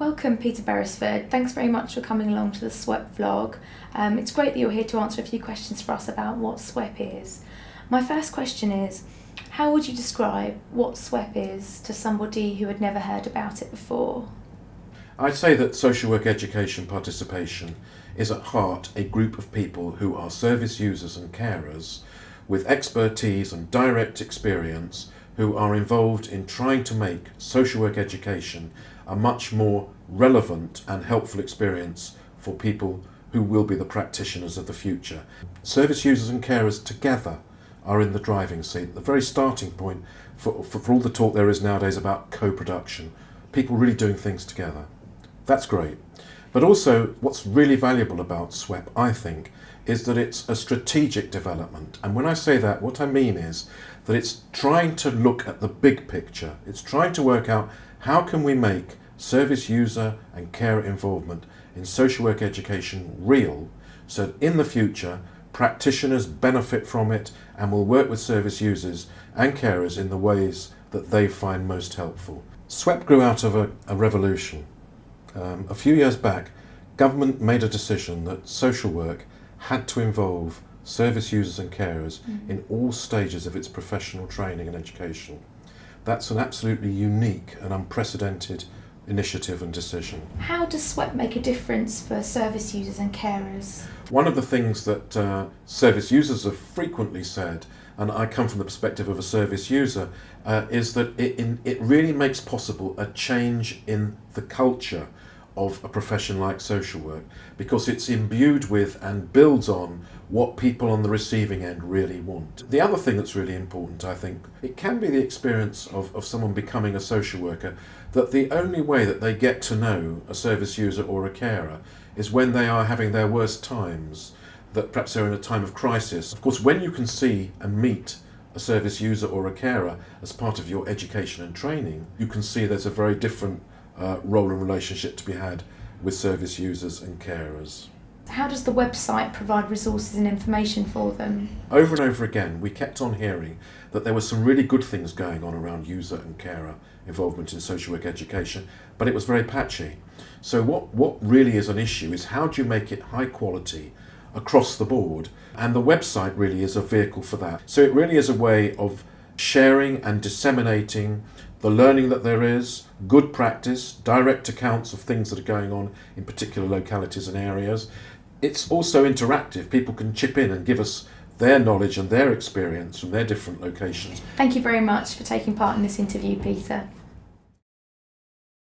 Welcome, Peter Beresford. Thanks very much for coming along to the SWEP vlog. It's great that you're here to answer a few questions for us about what SWEP is. My first question is, how would you describe what SWEP is to somebody who had never heard about it before? I'd say that social work education participation is at heart a group of people who are service users and carers with expertise and direct experience who are involved in trying to make social work education a much more relevant and helpful experience for people who will be the practitioners of the future. Service users and carers together are in the driving seat, the very starting point for all the talk there is nowadays about co-production, people really doing things together. That's great. But also what's really valuable about SWEP, I think, is that it's a strategic development. And when I say that, what I mean is that it's trying to look at the big picture. It's trying to work out how can we make service user and carer involvement in social work education real, so that in the future practitioners benefit from it and will work with service users and carers in the ways that they find most helpful. SWEP grew out of a revolution. A few years back, government made a decision that social work had to involve service users and carers in all stages of its professional training and education. That's an absolutely unique and unprecedented initiative and decision. How does SWEP make a difference for service users and carers? One of the things that service users have frequently said, and I come from the perspective of a service user, is that it really makes possible a change in the culture of a profession like social work, because it's imbued with and builds on what people on the receiving end really want. The other thing that's really important, I think, it can be the experience of someone becoming a social worker that the only way that they get to know a service user or a carer is when they are having their worst times, that perhaps they're in a time of crisis. Of course, when you can see and meet a service user or a carer as part of your education and training, you can see there's a very different role and relationship to be had with service users and carers. How does the website provide resources and information for them? Over and over again, we kept on hearing that there were some really good things going on around user and carer involvement in social work education, but it was very patchy. So what really is an issue is how do you make it high quality across the board? And the website really is a vehicle for that. So it really is a way of sharing and disseminating the learning that there is, good practice, direct accounts of things that are going on in particular localities and areas. It's also interactive. People can chip in and give us their knowledge and their experience from their different locations. Thank you very much for taking part in this interview, Peter.